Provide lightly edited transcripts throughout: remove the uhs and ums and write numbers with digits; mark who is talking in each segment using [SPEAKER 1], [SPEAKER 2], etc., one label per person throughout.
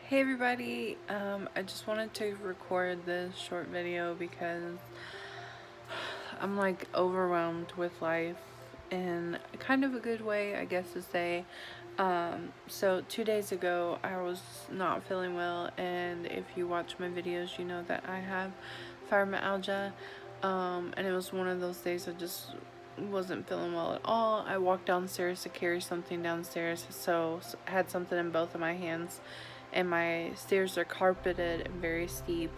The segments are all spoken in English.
[SPEAKER 1] Hey everybody, I just wanted to record this short video because I'm like overwhelmed with life in kind of a good way, I guess to say. So 2 days ago I was not feeling well, and if you watch my videos you know that I have fibromyalgia, and it was one of those days I just wasn't feeling well at all. I walked downstairs to carry something downstairs, so I had something in both of my hands, and my stairs are carpeted and very steep,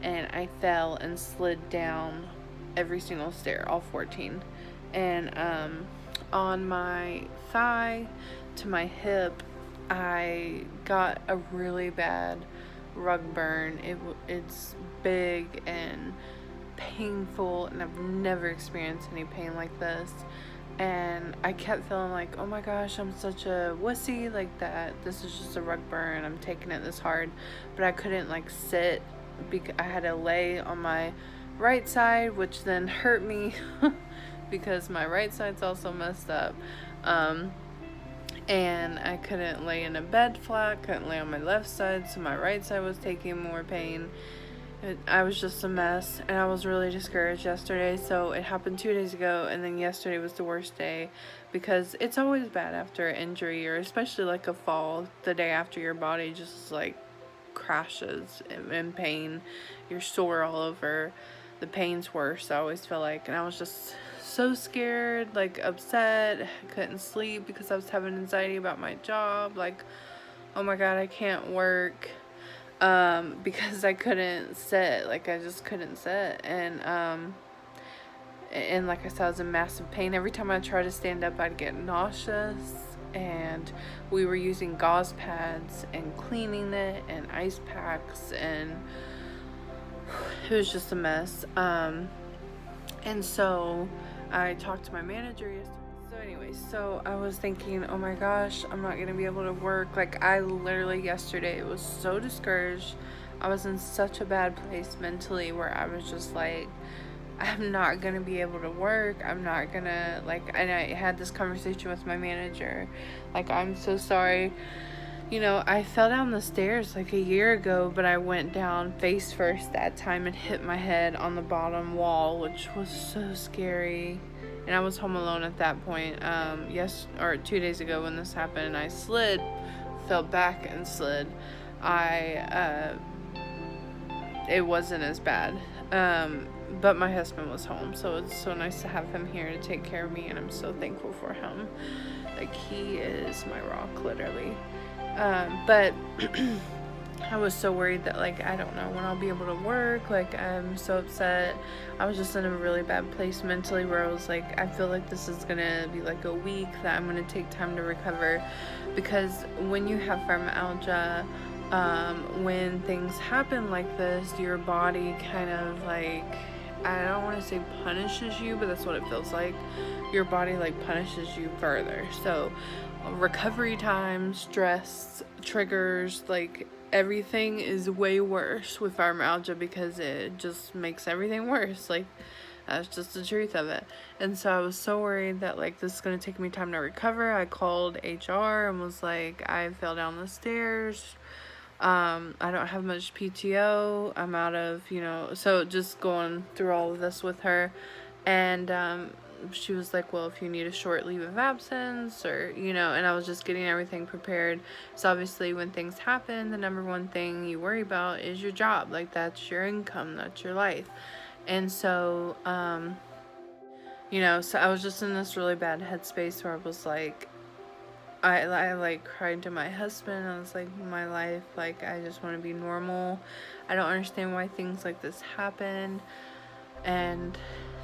[SPEAKER 1] and I fell and slid down every single stair, all 14. And on my thigh to my hip, I got a really bad rug burn. It's big and painful, and I've never experienced any pain like this. And I kept feeling like, oh my gosh, I'm such a wussy, like that this is just a rug burn, I'm taking it this hard. But I couldn't like sit because I had to lay on my right side, which then hurt me because my right side's also messed up. And I couldn't lay in a bed flat, couldn't lay on my left side, so my right side was taking more pain. I was just a mess, and I was really discouraged yesterday. So it happened 2 days ago, and then yesterday was the worst day, because it's always bad after an injury, or especially like a fall. The day after, your body just like crashes in pain. You're sore all over. The pain's worse, I always feel like. And I was just so scared, like upset. I couldn't sleep because I was having anxiety about my job. Like, oh my god, I can't work. Because I couldn't sit, like I just couldn't sit, and like I said, I was in massive pain. Every time I tried to stand up, I'd get nauseous, and we were using gauze pads and cleaning it and ice packs, and it was just a mess. And so I talked to my manager yesterday. So anyway, so I was thinking, oh my gosh, I'm not gonna be able to work. Like, I literally yesterday was so discouraged. I was in such a bad place mentally, where I was just like, I'm not gonna be able to work. I'm not gonna, like, and I had this conversation with my manager. Like, I'm so sorry. You know, I fell down the stairs like a year ago, but I went down face first that time and hit my head on the bottom wall, which was so scary. And I was home alone at that point. 2 days ago when this happened, I slid, fell back and slid. It wasn't as bad. But my husband was home, so it's so nice to have him here to take care of me, and I'm so thankful for him. Like, he is my rock, literally. But I was so worried that, like, I don't know when I'll be able to work. Like, I'm so upset. I was just in a really bad place mentally, where I was like, I feel like this is gonna be like a week that I'm gonna take time to recover. Because when you have fibromyalgia, when things happen like this, your body kind of like, I don't want to say punishes you, but that's what it feels like. Your body like punishes you further. So recovery time, stress, triggers, like everything is way worse with fibromyalgia, because it just makes everything worse. Like, that's just the truth of it. And so I was so worried that like this is going to take me time to recover. I called HR and was like, I fell down the stairs. I don't have much PTO. I'm out of, so just going through all of this with her. And she was like, well, if you need a short leave of absence, or, and I was just getting everything prepared. So obviously when things happen, the number one thing you worry about is your job. Like, that's your income, that's your life. And so, so I was just in this really bad headspace where I was like, I like cried to my husband. I was like, my life, like, I just want to be normal. I don't understand why things like this happen. And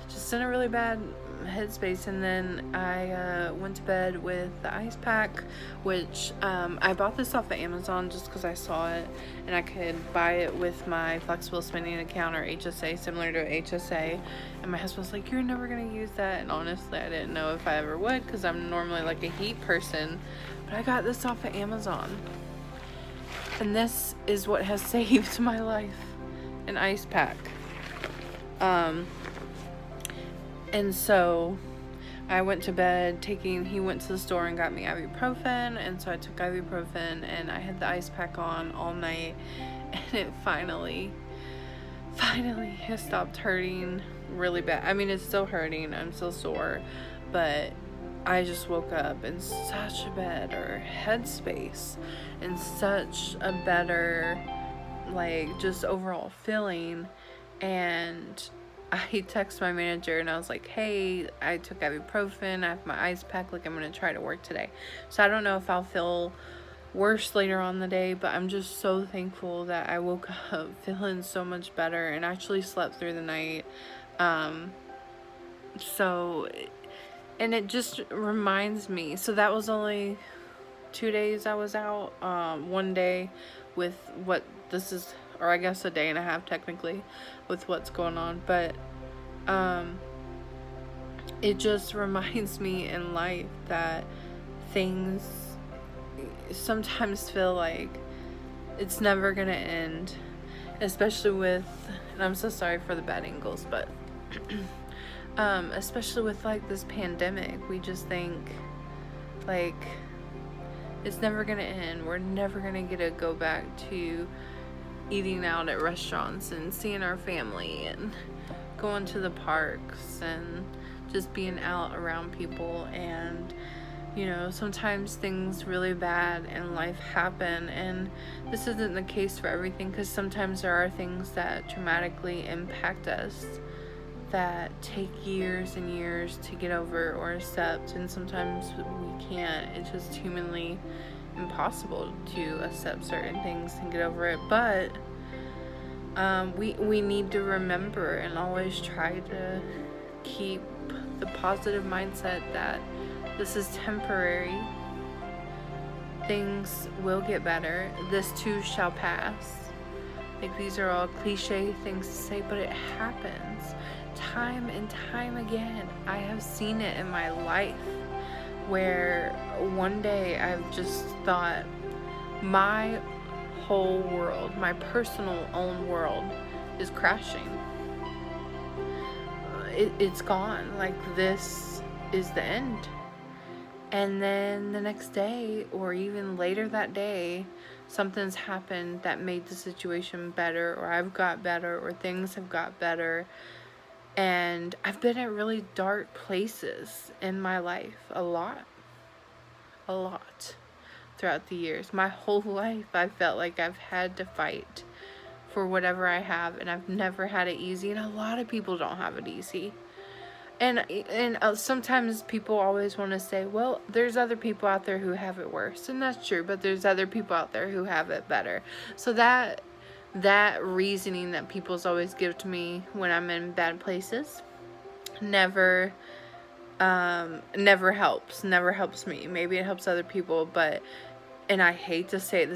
[SPEAKER 1] just in a really bad headspace. And then I went to bed with the ice pack, which I bought this off of Amazon just because I saw it, and I could buy it with my flexible spending account, or HSA, similar to HSA. And my husband was like, you're never gonna use that. And honestly, I didn't know if I ever would, because I'm normally like a heat person. But I got this off of Amazon, and this is what has saved my life: an ice pack. And so I went to bed he went to the store and got me ibuprofen, and so I took ibuprofen and I had the ice pack on all night, and it finally has stopped hurting really bad. I mean, it's still hurting, I'm still sore, but I just woke up in such a better headspace and such a better, like, just overall feeling. And I texted my manager and I was like, hey, I took ibuprofen, I have my ice pack, like, I'm gonna try to work today. So I don't know if I'll feel worse later on the day, but I'm just so thankful that I woke up feeling so much better and actually slept through the night. And it just reminds me, so that was only 2 days I was out, 1 day with what this is, or I guess a day and a half technically, with what's going on, but it just reminds me in life that things sometimes feel like it's never gonna end, especially with, and I'm so sorry for the bad angles, but especially with like this pandemic, we just think like it's never gonna end. We're never gonna get to go back to eating out at restaurants and seeing our family and going to the parks and just being out around people. And you know, sometimes things really bad in life happen, and this isn't the case for everything, because sometimes there are things that traumatically impact us that take years and years to get over or accept, and sometimes we can't. It's just humanly impossible to accept certain things and get over it. But we need to remember and always try to keep the positive mindset that this is temporary. Things will get better. This too shall pass. Like, these are all cliche things to say, but it happens time and time again. I have seen it in my life where one day I've just thought my whole world, my personal own world, is crashing. It's gone. Like, this is the end. And then the next day, or even later that day, something's happened that made the situation better, or I've got better, or things have got better. And I've been at really dark places in my life, a lot throughout the years. My whole life I felt like I've had to fight for whatever I have, and I've never had it easy, and a lot of people don't have it easy. And sometimes people always want to say, well, there's other people out there who have it worse, and that's true, but there's other people out there who have it better. So that reasoning that people's always give to me when I'm in bad places never helps me. Maybe it helps other people, but, and I hate to say it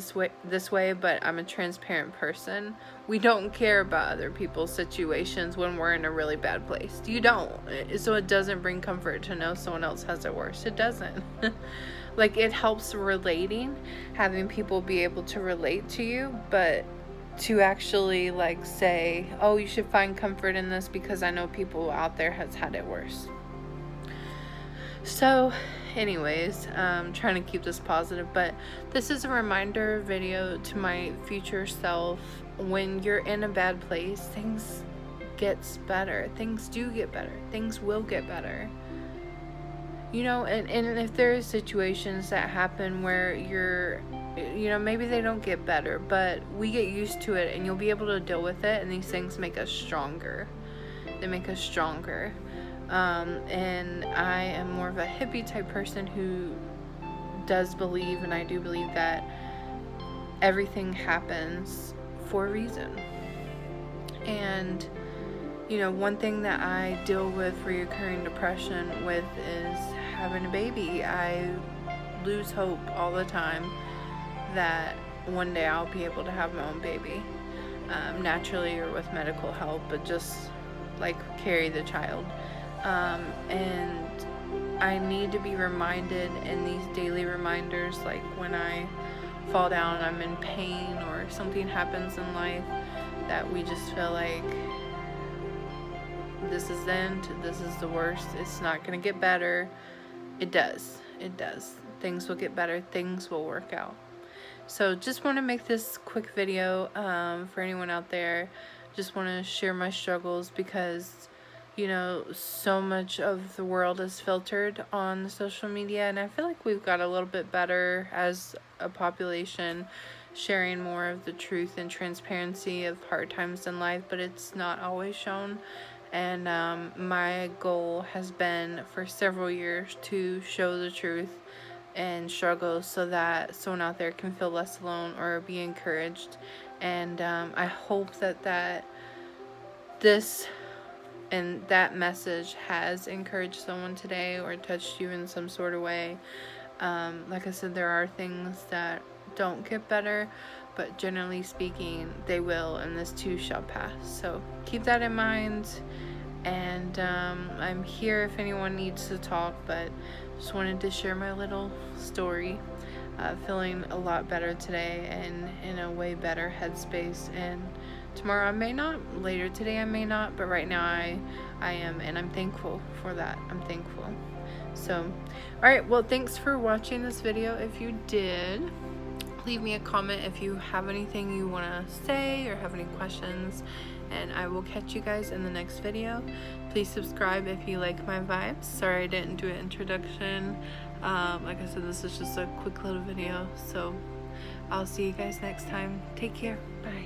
[SPEAKER 1] this way, but I'm a transparent person. We don't care about other people's situations when we're in a really bad place. You don't. So it doesn't bring comfort to know someone else has it worse. It doesn't. Like, it helps relating, having people be able to relate to you, but to actually like say, oh, you should find comfort in this because I know people out there has had it worse. So anyways, trying to keep this positive, but this is a reminder video to my future self. When you're in a bad place, things gets better. Things do get better. Things will get better. You know, and if there are situations that happen where you're, you know, maybe they don't get better, but we get used to it, and you'll be able to deal with it, and these things make us stronger. They make us stronger. And I am more of a hippie type person who does believe, and I do believe, that everything happens for a reason. And you know, one thing that I deal with reoccurring depression with is having a baby. I lose hope all the time that one day I'll be able to have my own baby, naturally or with medical help, but just like carry the child. And I need to be reminded in these daily reminders, like when I fall down, I'm in pain, or something happens in life that we just feel like this is the end, this is the worst, it's not gonna get better. It does. Things will get better, things will work out. So just want to make this quick video for anyone out there. Just want to share my struggles because, you know, so much of the world is filtered on social media, and I feel like we've got a little bit better as a population, sharing more of the truth and transparency of hard times in life, but it's not always shown. And my goal has been for several years to show the truth and struggles so that someone out there can feel less alone or be encouraged. And I hope that this and that message has encouraged someone today or touched you in some sort of way. Like I said, there are things that don't get better, but generally speaking they will, and this too shall pass. So keep that in mind. And I'm here if anyone needs to talk, but just wanted to share my little story. Feeling a lot better today and in a way better headspace, and tomorrow I may not, later today I may not, but right now I am, and I'm thankful for that. I'm thankful. So alright, well, thanks for watching this video. If you did, leave me a comment if you have anything you want to say or have any questions, and I will catch you guys in the next video. Please subscribe if you like my vibes. Sorry I didn't do an introduction. Like I said, this is just a quick little video, so I'll see you guys next time. Take care. Bye.